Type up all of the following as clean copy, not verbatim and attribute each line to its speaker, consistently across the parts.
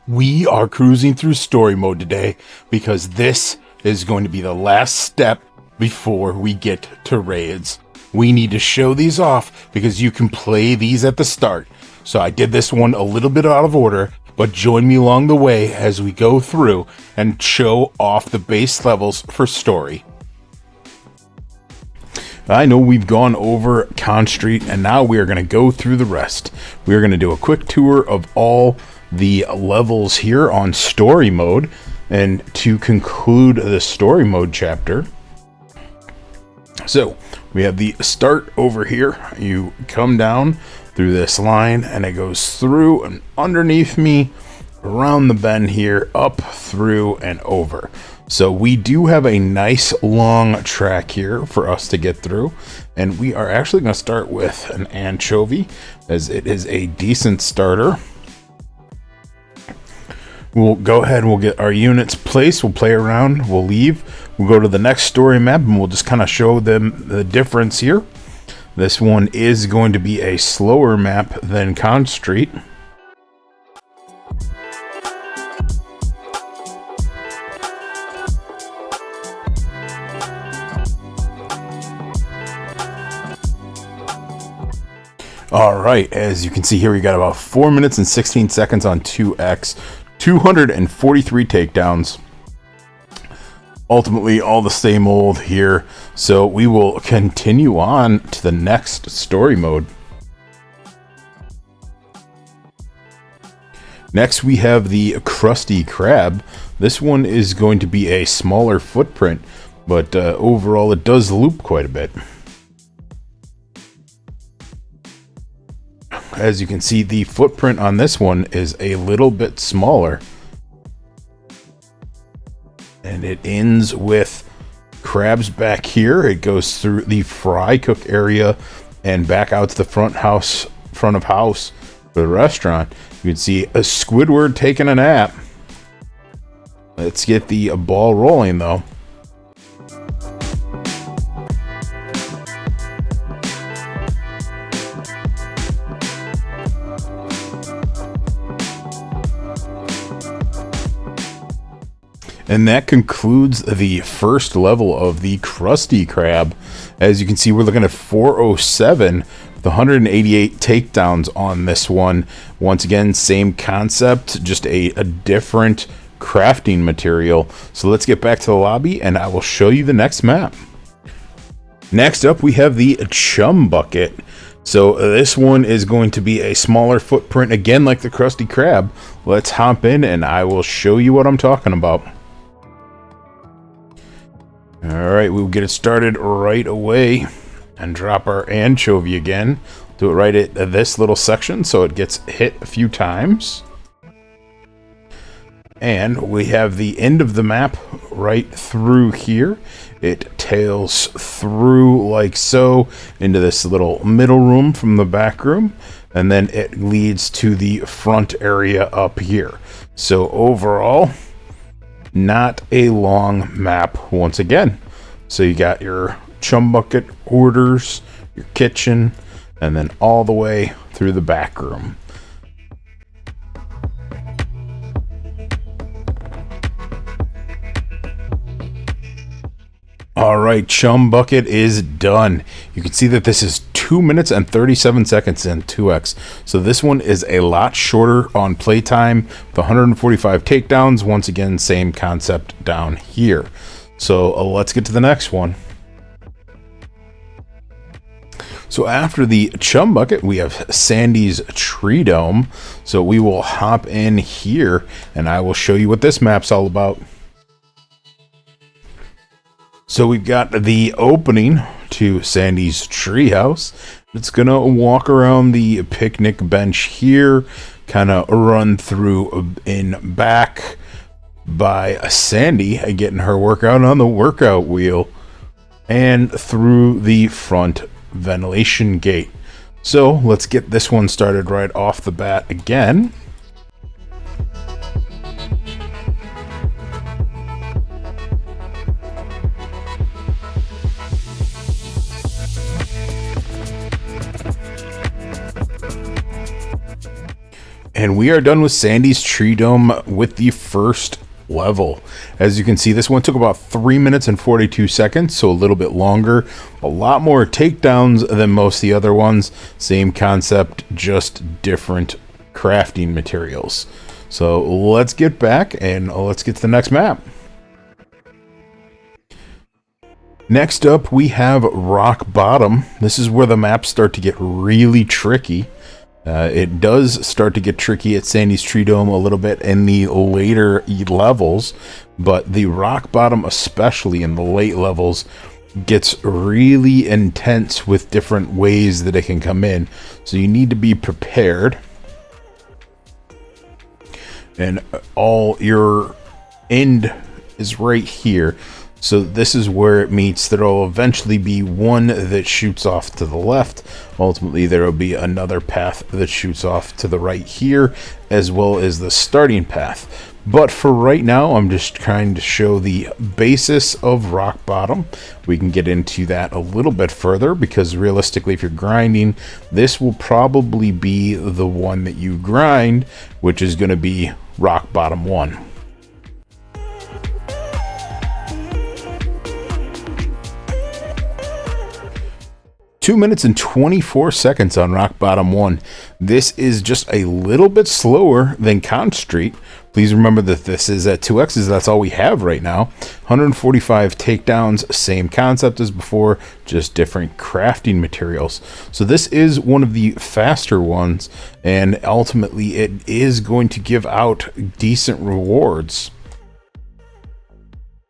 Speaker 1: We are cruising through story mode today because this is going to be the last step before we get to raids. We need to show these off because you can play these at the start. So I did this one a little bit out of order, but join me along the way as we go through and show off the base levels for story. I know we've gone over Con Street and now we are going to go through the rest. We are going to do a quick tour of all the levels here on story mode, and to conclude the story mode chapter. So we have the start over here. You come down through this line and it goes through and underneath me, around the bend here, up, through, and over. So we do have a nice long track here for us to get through, and we are actually going to start with an anchovy as it is a decent starter. We'll go ahead and we'll get our units placed. We'll play around. We'll leave. We'll go to the next story map and we'll just kind of show them the difference here. This one is going to be a slower map than Con Street. All right, as you can see here, we got about 4 minutes and 16 seconds on 2X. 243 takedowns. Ultimately, all the same old here. So we will continue on to the next story mode. Next, we have the Krusty Krab. This one is going to be a smaller footprint, but overall it does loop quite a bit. As you can see, the footprint on this one is a little bit smaller. And it ends with crabs back here. It goes through the fry cook area and back out to the front of house for the restaurant. You can see a Squidward taking a nap. Let's get the ball rolling though. And that concludes the first level of the Krusty Krab. As you can see, we're looking at 407 with 188 takedowns on this one. Once again, same concept, just a different crafting material. So let's get back to the lobby and I will show you the next map. Next up, we have the Chum Bucket. So this one is going to be a smaller footprint, again like the Krusty Krab. Let's hop in and I will show you what I'm talking about. Alright, we'll get it started right away and drop our anchovy again. Do it right at this little section so it gets hit a few times. And we have the end of the map right through here. It tails through like so into this little middle room from the back room. And then it leads to the front area up here. So overall, not a long map once again. So you got your Chum Bucket orders, your kitchen, and then all the way through the back room. All right, Chum Bucket is done. You can see that this is 2 minutes and 37 seconds in 2X. So this one is a lot shorter on playtime with 145 takedowns. Once again, same concept down here. So let's get to the next one. So after the Chum Bucket, we have Sandy's Tree Dome. So we will hop in here and I will show you what this map's all about. So we've got the opening to Sandy's treehouse. It's gonna walk around the picnic bench here, kind of run through in back by Sandy getting her workout on the workout wheel, and through the front ventilation gate. So let's get this one started right off the bat again. and we are done with Sandy's Tree Dome with the first level. As you can see, this one took about 3 minutes and 42 seconds, so a little bit longer. A lot more takedowns than most of the other ones. Same concept, just different crafting materials. So let's get back and let's get to the next map. Next up, we have Rock Bottom. This is where the maps start to get really tricky. It does start to get tricky at Sandy's Tree Dome a little bit in the later levels, but the Rock Bottom, especially in the late levels, gets really intense with different ways that it can come in. So you need to be prepared. And all your end is right here. So this is where it meets. There will eventually be one that shoots off to the left. Ultimately, there will be another path that shoots off to the right here, as well as the starting path. But for right now, I'm just trying to show the basis of Rock Bottom. We can get into that a little bit further, because realistically, if you're grinding, this will probably be the one that you grind, which is going to be Rock Bottom 1. Two minutes and 24 seconds on Rock Bottom 1. This is just a little bit slower than Conch Street. Please remember that this is at 2x's. That's all we have right now. 145 takedowns, same concept as before, just different crafting materials. So this is one of the faster ones, and ultimately it is going to give out decent rewards.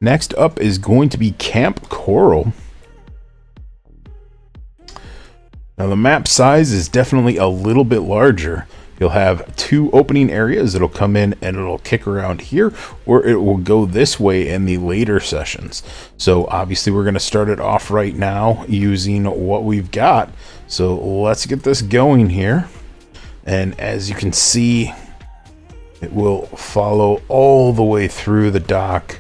Speaker 1: Next up is going to be Camp Coral. Now the map size is definitely a little bit larger. You'll have two opening areas. It'll come in and it'll kick around here, or it will go this way in the later sessions. So obviously we're going to start it off right now using what we've got. So let's get this going here. And as you can see, it will follow all the way through the dock,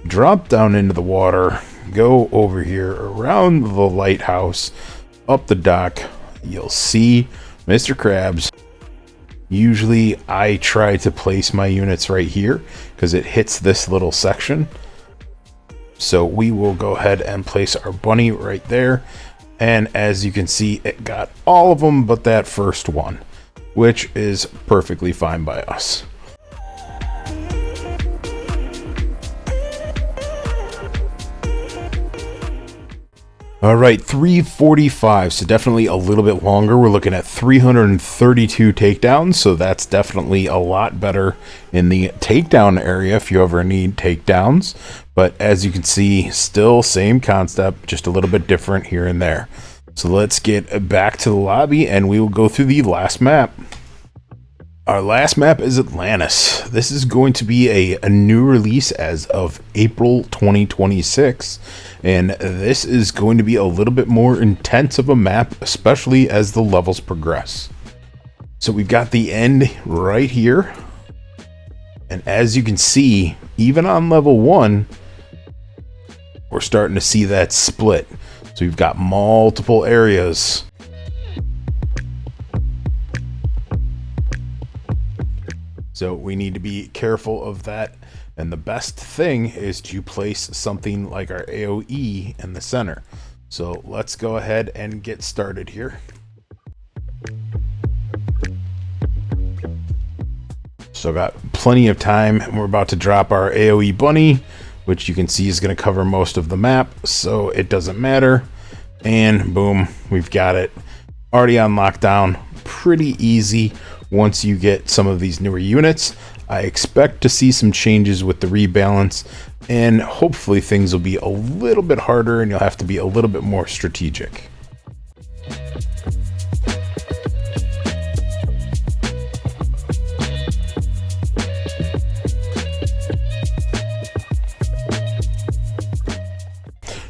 Speaker 1: drop down into the water, go over here around the lighthouse, up the dock. You'll see Mr. Krabs. Usually I try to place my units right here because it hits this little section. So we will go ahead and place our bunny right there. And as you can see, it got all of them but that first one, which is perfectly fine by us. All right, 345, so definitely a little bit longer. We're looking at 332 takedowns, so that's definitely a lot better in the takedown area if you ever need takedowns. But as you can see, still same concept, just a little bit different here and there. So let's get back to the lobby and we will go through the last map. Our last map is Atlantis. This is going to be a new release as of April 2026, and this is going to be a little bit more intense of a map, especially as the levels progress. So we've got the end right here, and as you can see, even on level 1, we're starting to see that split. So we've got multiple areas. So we need to be careful of that. And the best thing is to place something like our AoE in the center. So let's go ahead and get started here. So got plenty of time, and we're about to drop our AoE bunny, which you can see is going to cover most of the map, so it doesn't matter. And boom, we've got it already on lockdown. Pretty easy. Once you get some of these newer units, I expect to see some changes with the rebalance, and hopefully things will be a little bit harder and you'll have to be a little bit more strategic.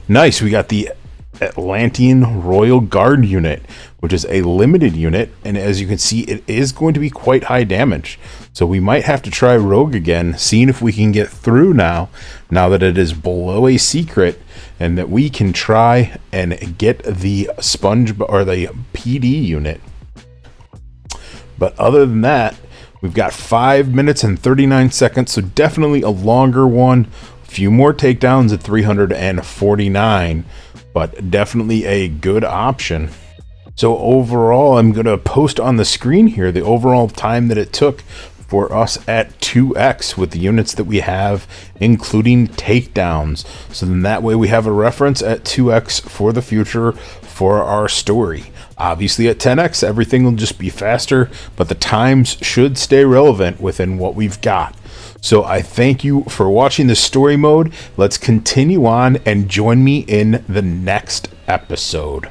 Speaker 1: Nice, we got the Atlantean Royal Guard unit, which is a limited unit, and as you can see, it is going to be quite high damage. So we might have to try Rogue again, seeing if we can get through now that it is below a secret, and that we can try and get the SpongeBob or the PD unit. But other than that, We've got 5 minutes and 39 seconds, so definitely a longer one. A few more takedowns at 349, but definitely a good option. So overall, I'm going to post on the screen here the overall time that it took for us at 2x with the units that we have, including takedowns. So then that way we have a reference at 2x for the future for our story. Obviously at 10x, everything will just be faster, but the times should stay relevant within what we've got. So I thank you for watching the story mode. Let's continue on and join me in the next episode.